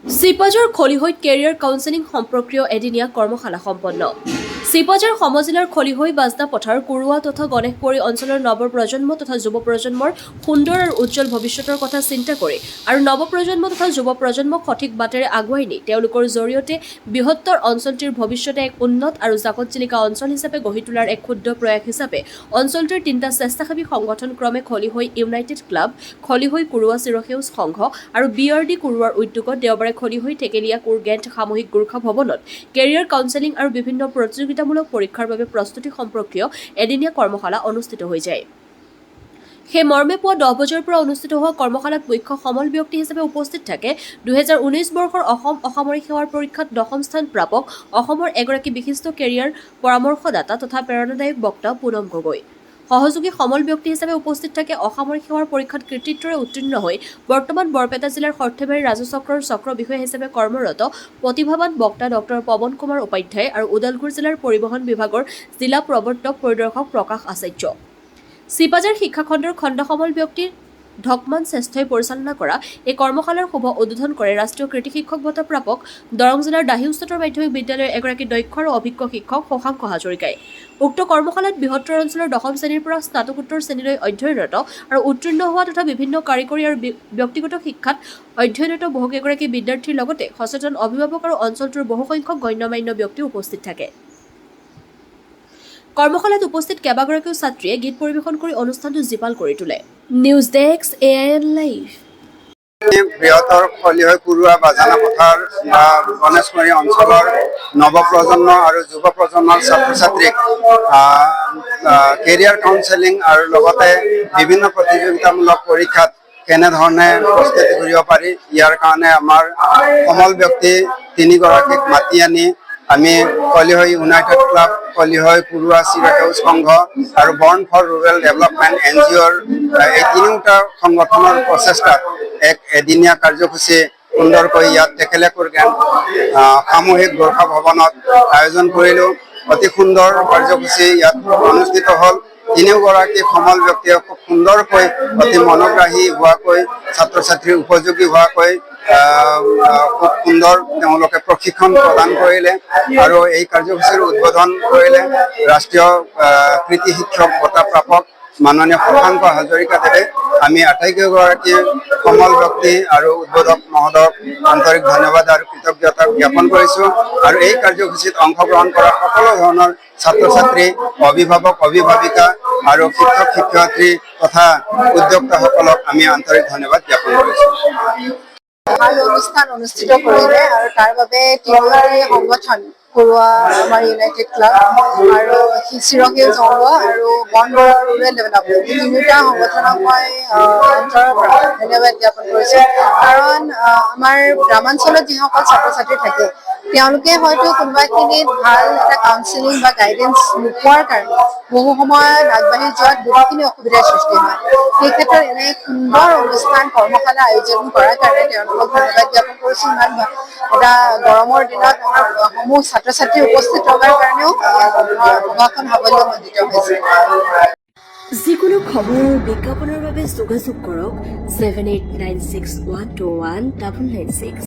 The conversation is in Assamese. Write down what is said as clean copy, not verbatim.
চিপাঝাৰ খলিহৈত কেৰিয়াৰ কাউন্সেলিং সম্পৰ্কীয় এদিনীয়া কৰ্মশালা সম্পন্ন। চিপাঝাৰ সমজিলাৰ খলিহৈ বাজনা পথাৰ কুৰুৱা তথা গণেশপুৰী অঞ্চলৰ নৱপ্ৰজন্ম তথা যুৱ প্ৰজন্মৰ সুন্দৰ আৰু উজ্জ্বল ভৱিষ্যতৰ কথা চিন্তা কৰি আৰু নৱপ্ৰজন্ম তথা যুৱ প্ৰজন্মক সঠিক বাটেৰে আগুৱাই নি তেওঁলোকৰ জৰিয়তে বৃহত্তৰ অঞ্চলটিৰ ভৱিষ্যতে এক উন্নত আৰু জাকত জিলিকা অঞ্চল হিচাপে গঢ়ি তোলাৰ এক ক্ষুদ্ৰ প্ৰয়াস হিচাপে অঞ্চলটোৰ তিনিটা স্বেচ্ছাসেৱী সংগঠন ক্ৰমে খলিহৈ ইউনাইটেড ক্লাব, খলিহৈ কুৰুৱা চিৰসেউজ সংঘ আৰু BRD কুৰুৱাৰ উদ্যোগত দেওবাৰে খলিহৈ টেকেলিয়া কুৰগেণ্ট সামূহিক গোৰ্খা ভৱনত কেৰিয়াৰ কাউন্সেলিং আৰু বিভিন্ন প্ৰতিযোগিতামূলক পৰীক্ষাৰ বাবে প্ৰস্তুতি সম্পৰ্কীয় এদিনীয়া কৰ্মশালা অনুষ্ঠিত হৈ যায়। সেই মৰ্মে পুৱা 10 বজাৰ পৰা অনুষ্ঠিত হোৱা কৰ্মশালাত মুখ্য সমল ব্যক্তি হিচাপে উপস্থিত থাকে 2019 বৰ্ষৰ অসম অসামৰিক সেৱাৰ পৰীক্ষাত 10ম স্থান প্ৰাপক অসমৰ এগৰাকী বিশিষ্ট কেৰিয়াৰ পৰামৰ্শদাতা তথা প্ৰেৰণাদায়ক বক্তা পুনম গগৈ। সহযোগী সমল ব্যক্তি হিচাপে উপস্থিত থাকে অসামৰিক সেৱাৰ পৰীক্ষাত কৃতিত্বৰে উত্তীৰ্ণ হৈ বৰ্তমান বৰপেটা জিলাৰ সৰ্থেবাৰী ৰাজচক্ৰৰ চক্ৰ বিষয়া হিচাপে কৰ্মৰত প্ৰতিভাৱান বক্তা ডক্টৰ পৱন কুমাৰ উপাধ্যায় আৰু ওদালগুৰি জিলাৰ পৰিবহণ বিভাগৰ জিলা প্ৰৱৰ্তক পৰিদৰ্শক প্ৰকাশ আচাৰ্য। চিপাঝাৰ শিক্ষাখণ্ডৰ খণ্ড সমল ব্যক্তি ঢকমান শ্ৰেষ্ঠই পৰিচালনা কৰা এই কৰ্মশালাৰ শুভ উদ্বোধন কৰে ৰাষ্ট্ৰীয় কৃতি শিক্ষক বঁটা প্ৰাপক দৰং জিলাৰ দাহি উচ্চতৰ মাধ্যমিক বিদ্যালয়ৰ এগৰাকী দক্ষ আৰু অভিজ্ঞ শিক্ষক শশাংক হাজৰিকাই। উক্ত কৰ্মশালাত বৃহত্তৰ অঞ্চলৰ 10ম শ্ৰেণীৰ পৰা স্নাতকোত্তৰ শ্ৰেণীলৈ অধ্যয়নৰত আৰু উত্তীৰ্ণ হোৱা তথা বিভিন্ন কাৰিকৰী আৰু ব্যক্তিগত শিক্ষাত অধ্যয়নৰত বহুকেইগৰাকী বিদ্যাৰ্থীৰ লগতে সচেতন অভিভাৱক আৰু অঞ্চলটোৰ বহুসংখ্যক গণ্যমান্য ব্যক্তি উপস্থিত থাকে। কৰ্মশালাত উপস্থিত কেইবাগৰাকীও ছাত্ৰীয়ে গীত পৰিৱেশন কৰি অনুষ্ঠানটো জীপাল কৰি তোলে। News desk AIN live. বৃহত্তৰ খলিহৈ কুৰুৱা বাজানা পথাৰ গণেশপুৰী অঞ্চলৰ নৱপ্ৰজন্ম আৰু যুৱ প্ৰজন্মৰ ছাত্ৰ ছাত্ৰীক কেৰিয়াৰ কাউন্সেলিং আৰু লগতে বিভিন্ন প্ৰতিযোগিতামূলক পৰীক্ষাত কেনেধৰণে প্ৰস্তুতি কৰিব পাৰি ইয়াৰ কাৰণে আমাৰ সমল ব্যক্তি 3গৰাকীক মাতি আনি আমি খলিহৈ ইউনাইটেড ক্লাব, খলিহৈ কুৰুৱা চিৰসেউজ সংঘ আৰু বৰ্ণ ফৰ ৰুৰেল ডেভেলপমেণ্ট NGOৰ এই তিনিওটা সংগঠনৰ প্ৰচেষ্টাত এক এদিনীয়া কাৰ্যসূচী সুন্দৰকৈ ইয়াত টেকেলিয়া কুৰগেণ্ট সামূহিক গোৰ্খা ভৱনত আয়োজন কৰিলোঁ। অতি সুন্দৰ কাৰ্যসূচী ইয়াত অনুষ্ঠিত হ'ল। তিনিওগৰাকী সমল ব্যক্তিয়ে খুব সুন্দৰকৈ অতি মনোগ্ৰাহী হোৱাকৈ ছাত্ৰ ছাত্ৰীৰ উপযোগী হোৱাকৈ খুব সুন্দৰ তেওঁলোকে প্ৰশিক্ষণ প্ৰদান কৰিলে আৰু এই কাৰ্যসূচীৰ উদ্বোধন কৰিলে ৰাষ্ট্ৰীয় কৃতি শিক্ষক বঁটা প্ৰাপক মাননীয় শশাংক হাজৰিকাদেৱে। আমি আটাইকেইগৰাকী সমল ব্যক্তি আৰু উদ্বোধক মহোদয়ক আন্তৰিক ধন্যবাদ আৰু কৃতজ্ঞতা জ্ঞাপন কৰিছোঁ আৰু এই কাৰ্যসূচীত অংশগ্ৰহণ কৰা সকলো ধৰণৰ ছাত্ৰ ছাত্ৰী, অভিভাৱক অভিভাৱিকা আৰু শিক্ষক শিক্ষয়িত্ৰী তথা উদ্যোক্তাসকলক আমি আন্তৰিক ধন্যবাদ জ্ঞাপন কৰিছোঁ। ভাল অনুষ্ঠান অনুষ্ঠিত কৰিলে আৰু তাৰ বাবে তিনিওটা সংগঠন কুৰুৱা আমাৰ ইউনাইটেড ক্লাব আৰু চিৰসেউজ সংঘ আৰু বৰ্ণ ফৰ ৰুৰেল ডেভেলপমেণ্ট তিনিওটা সংগঠনক মই অন্তৰৰ পৰা ধন্যবাদ জ্ঞাপন কৰিছোঁ। কাৰণ আমাৰ গ্ৰামাঞ্চলত যিসকল ছাত্ৰ ছাত্ৰী থাকে তেওঁলোকে হয়তো কোনোবাখিনিত ভাল এটা কাউন্সেলিং বা গাইডেঞ্চ নোপোৱাৰ কাৰণে বহু সময়ত আগবাঢ়ি যোৱাত বহুখিনি অসুবিধাৰ সৃষ্টি হয়। সেই ক্ষেত্ৰত এনে সুন্দৰ অনুষ্ঠান কৰ্মশালা আয়োজন কৰাৰ কাৰণে তেওঁলোকক ধন্যবাদ জ্ঞাপন কৰিছোঁ। ইমান এটা গৰমৰ দিনত আমাৰ সমূহ ছাত্ৰ ছাত্ৰী উপস্থিত থকাৰ কাৰণেও সভাখন সাফল্যমণ্ডিত হৈছে। যিকোনো খবৰ আৰু বিজ্ঞাপনৰ বাবে যোগাযোগ কৰক 7896121996।